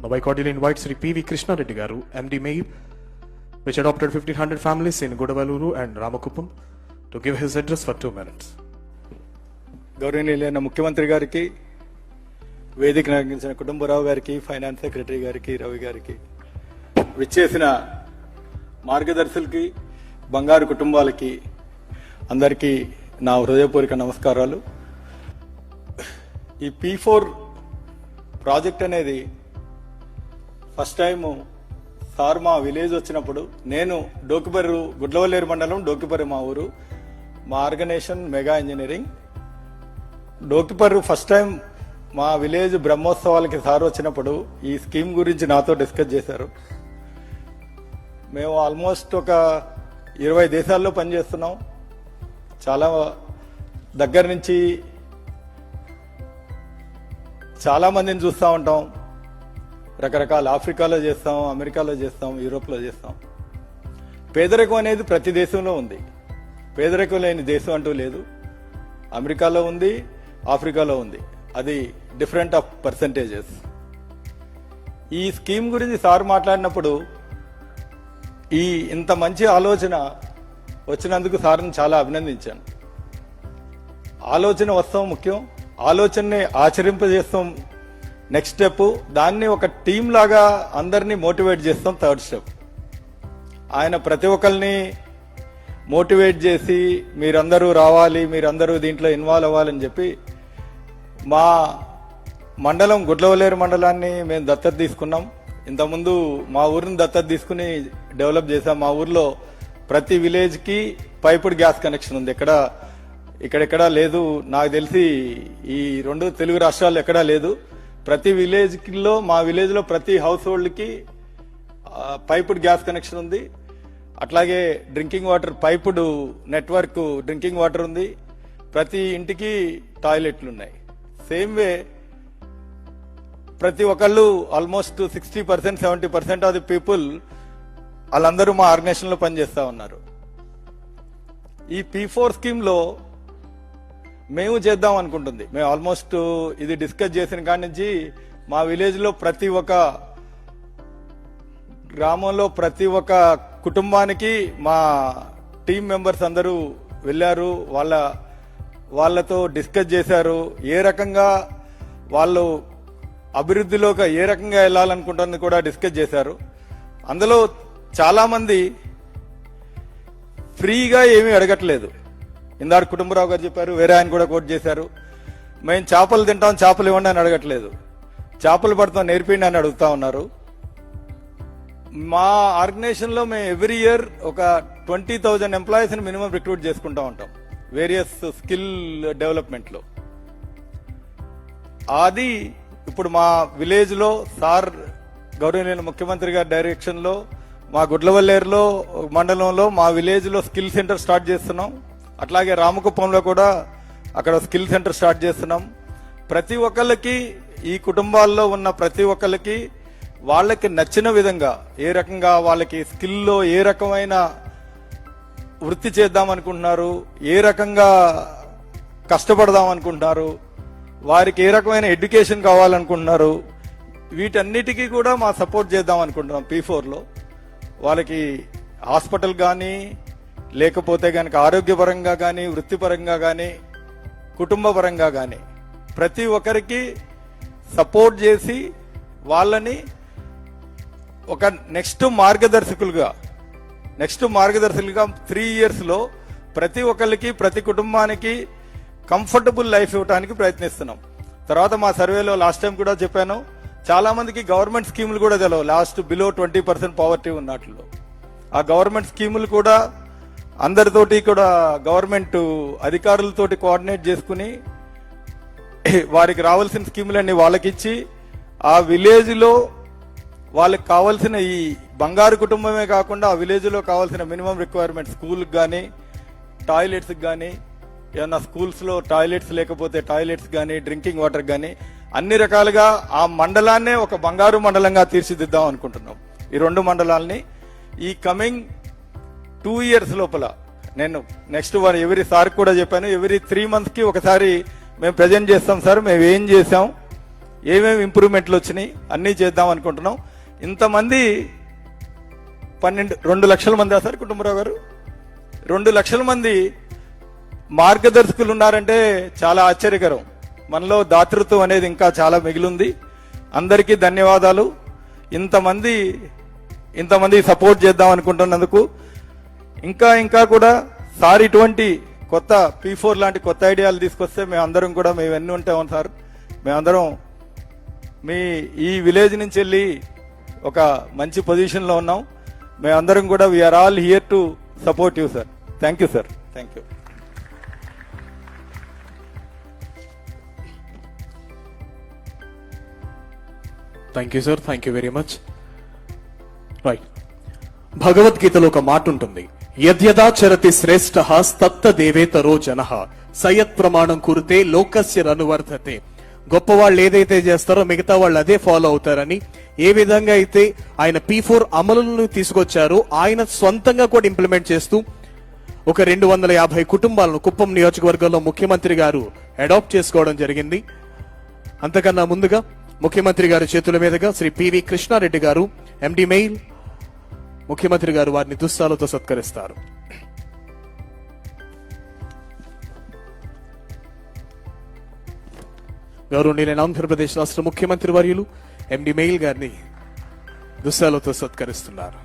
Now I cordially invite Sri P.V. Krishna Reddy Garu, MD Mail, which adopted 1500 families in Godavaluru and Ramakuppam, to give his address for 2 minutes. గౌరవనీయులైన ముఖ్యమంత్రి గారికి, వేదిక నిర్వహించిన కుటుంబరావు గారికి, finance secretary గారికి, రవి గారికి, విచ్చేసిన మార్గదర్శులకి, బంగారు కుటుంబాలకి అందరికీ నా హృదయపూర్వక నమస్కారాలు. ఈ P4 ప్రాజెక్ట్ అనేది ఫస్ట్ టైం సార్ మా విలేజ్ వచ్చినప్పుడు, నేను డోకిపర్రు, గుడ్లవల్లేరు మండలం డోకిపర్రు మా ఊరు, మా organisation Megha engineering. Dokiparru first time మా విలేజ్ బ్రహ్మోత్సవాలకి సార్ వచ్చినప్పుడు ఈ స్కీమ్ గురించి నాతో డిస్కస్ చేశారు. మేము ఆల్మోస్ట్ ఒక 20 దేశాల్లో పనిచేస్తున్నాం. చాలా దగ్గర నుంచి చాలా మందిని చూస్తూ ఉంటాం. రకరకాల ఆఫ్రికాలో చేస్తాం, అమెరికాలో చేస్తాం, యూరోప్లో చేస్తాం. పేదరికం అనేది ప్రతి దేశంలో ఉంది. పేదరికం లేని దేశం అంటూ లేదు. అమెరికాలో ఉంది, ఆఫ్రికాలో ఉంది. అది డిఫరెంట్ ఆఫ్ పర్సంటేజెస్. ఈ స్కీమ్ గురించి సార్ మాట్లాడినప్పుడు ఇంత మంచి ఆలోచన వచ్చినందుకు సార్ని చాలా అభినందించాను. ఆలోచన వస్తాం ముఖ్యం, ఆలోచనని ఆచరింపజేస్తాం నెక్స్ట్ స్టెప్, దాన్ని ఒక టీం లాగా అందరినీ మోటివేట్ చేస్తాం థర్డ్ స్టెప్. ఆయన ప్రతి ఒక్కరిని మోటివేట్ చేసి మీరందరూ రావాలి, మీరందరూ దీంట్లో ఇన్వాల్వ్ అవ్వాలని చెప్పి మా మండలం గుడ్లవల్లేరు మండలాన్ని మేము దత్తత తీసుకున్నాం. ఇంతకుముందు మా ఊరిని దత్తత తీసుకుని డెవలప్ చేశాం. మా ఊర్లో ప్రతి విలేజ్కి పైపుడ్ గ్యాస్ కనెక్షన్ ఉంది. ఇక్కడెక్కడా లేదు. నాకు తెలిసి ఈ 2 తెలుగు రాష్ట్రాల్లో ఎక్కడా లేదు. ప్రతి విలేజ్లో, మా విలేజ్లో ప్రతి హౌస్ హోల్డ్కి పైపుడ్ గ్యాస్ కనెక్షన్ ఉంది. అట్లాగే drinking water piped network drinking water ఉంది. ప్రతి ఇంటికి టాయిలెట్లు ఉన్నాయి. సేమ్ వే ప్రతి ఒక్కళ్ళు ఆల్మోస్ట్ 60%, 70% ఆఫ్ ది పీపుల్ వాళ్ళందరూ మా ఆర్గనైజేషన్లో పనిచేస్తూ ఉన్నారు. ఈ P4 స్కీమ్లో మేము చేద్దాం అనుకుంటుంది. మేము ఆల్మోస్ట్ ఇది డిస్కస్ చేసిన కాడి నుంచి మా విలేజ్లో ప్రతి ఒక్క గ్రామంలో ప్రతి ఒక్క కుటుంబానికి మా టీం మెంబర్స్ అందరూ వెళ్ళారు. వాళ్ళతో డిస్కస్ చేశారు. ఏ రకంగా వాళ్ళు అభివృద్ధిలోకి ఏ రకంగా వెళ్ళాలనుకుంటుంది కూడా డిస్కస్ చేశారు. అందులో చాలామంది ఫ్రీగా ఏమీ అడగట్లేదు. ఇందాక కుటుంబరావు గారు చెప్పారు, వేరే ఆయన కూడా కోట్ చేశారు. మేము చేపలు తింటాం, చేపలు ఇవ్వండి అని అడగట్లేదు. చేపలు పడతాం నేర్పిండి అని అడుగుతా ఉన్నారు. మా ఆర్గనైజేషన్లో మేము ఎవ్రీ ఇయర్ ఒక 20,000 ఎంప్లాయీస్ని మినిమం రిక్రూట్ చేసుకుంటా ఉంటాం వేరియస్ స్కిల్ డెవలప్మెంట్లో. అది ఇప్పుడు మా విలేజ్లో సార్ గౌరవనీయులైన ముఖ్యమంత్రి గారి డైరెక్షన్లో మా గుడ్లవల్లేరులో మండలంలో మా విలేజ్లో స్కిల్ సెంటర్ స్టార్ట్ చేస్తున్నాం. అట్లాగే రామకుప్పంలో కూడా అక్కడ స్కిల్ సెంటర్ స్టార్ట్ చేస్తున్నాం. ప్రతి ఒక్కళ్ళకి, ఈ కుటుంబాల్లో ఉన్న ప్రతి ఒక్కళ్ళకి వాళ్ళకి నచ్చిన విధంగా, ఏ రకంగా వాళ్ళకి స్కిల్లో ఏ రకమైన వృత్తి చేద్దాం అనుకుంటున్నారు, ఏ రకంగా కష్టపడదాం అనుకుంటున్నారు, వారికి ఏ రకమైన ఎడ్యుకేషన్ కావాలనుకుంటున్నారు, వీటన్నిటికీ కూడా మా సపోర్ట్ చేద్దాం అనుకుంటున్నాం. P4లో వాళ్ళకి హాస్పిటల్ కానీ, లేకపోతే కనుక ఆరోగ్యపరంగా కానీ, వృత్తిపరంగా కానీ, కుటుంబపరంగా కానీ ప్రతి ఒక్కరికి సపోర్ట్ చేసి వాళ్ళని ఒక నెక్స్ట్ మార్గదర్శకులుగా 3 ఇయర్స్లో ప్రతి ఒక్కరికి, ప్రతి కుటుంబానికి కంఫర్టబుల్ లైఫ్ ఇవ్వడానికి ప్రయత్నిస్తున్నాం. తర్వాత మా సర్వేలో లాస్ట్ టైం కూడా చెప్పాను, చాలా మందికి గవర్నమెంట్ స్కీములు కూడా తెలియవు. లాస్ట్ బిలో 20% పావర్టీ ఉన్నట్లు ఆ గవర్నమెంట్ స్కీములు కూడా అందరితోటి కూడా గవర్నమెంట్ అధికారులతోటి కోఆర్డినేట్ చేసుకుని వారికి రావాల్సిన స్కీములన్నీ వాళ్ళకిచ్చి ఆ విలేజ్లో వాళ్ళకి కావాల్సిన ఈ బంగారు కుటుంబమే కాకుండా ఆ విలేజ్లో కావాల్సిన మినిమం రిక్వైర్మెంట్, స్కూల్కి కానీ, టాయిలెట్స్కి కానీ, ఏమన్నా స్కూల్స్లో టాయిలెట్స్ లేకపోతే టాయిలెట్స్ కానీ, డ్రింకింగ్ వాటర్ కానీ అన్ని రకాలుగా ఆ మండలాన్నే ఒక బంగారు మండలంగా తీర్చిదిద్దాం అనుకుంటున్నాం. ఈ 2 మండలాల్ని ఈ కమింగ్ 2 ఇయర్స్ లోపల నేను నెక్స్ట్ ఎవరి సార్ కూడా చెప్పాను, ఎవ్రీ 3 monthsకి ఒకసారి మేము ప్రజెంట్ చేస్తాం సార్ మేము ఏం చేసాం, ఏమేమి ఇంప్రూవ్మెంట్లు వచ్చినాయి అన్నీ చేద్దాం అనుకుంటున్నాం. ఇంతమంది 2 లక్షల మంది సార్ కుటుంబరావు గారు 2 లక్షల మంది మార్గదర్శకులు ఉన్నారంటే చాలా ఆశ్చర్యకరం. మనలో దాతృత్వం అనేది ఇంకా చాలా మిగిలింది. అందరికీ ధన్యవాదాలు. ఇంతమంది సపోర్ట్ చేద్దాం అనుకుంటున్నందుకు. ఇంకా కూడా సార్ ఇటువంటి కొత్త P4 లాంటి కొత్త ఐడియాలు తీసుకొస్తే మేమందరం కూడా మేము ఎన్ని ఉంటాం సార్. మేమందరం మీ ఈ విలేజ్ నుంచి వెళ్ళి ఒక మంచి పొజిషన్లో ఉన్నాం. మేమందరం కూడా we are all here to support you sir. Thank you sir. Thank you. Thank you sir. Thank you very much. Right, భగవద్గీతలో ఒక మాట ఉంటుంది, యద్యదాచరతి శ్రేష్ఠ తత్త దేవేతరో జనః సయత్ ప్రమాణం కురితే లోకస్య రనువర్ధతే. గొప్పవాళ్ళు ఏదైతే చేస్తారో మిగతా వాళ్ళు అదే ఫాలో అవుతారని, ఏ విధంగా అయితే ఆయన P4 అమలులను తీసుకొచ్చారో ఆయన సొంతంగా కూడా ఇంప్లిమెంట్ చేస్తూ ఒక 250 కుటుంబాలను కుప్పం నియోజకవర్గంలో ముఖ్యమంత్రి గారు అడాప్ట్ చేసుకోవడం జరిగింది. అంతకన్నా ముందుగా ముఖ్యమంత్రి గారి చేతుల మీదుగా శ్రీ పివి కృష్ణారెడ్డి గారు MD మెయిల్ ముఖ్యమంత్రి గారు వారిని దుస్తాలతో సత్కరిస్తారు. గౌరవనీయులైన ఆంధ్రప్రదేశ్ రాష్ట్ర ముఖ్యమంత్రి వర్యులు MD మెయిల్ గారిని దుస్తాలతో సత్కరిస్తున్నారు.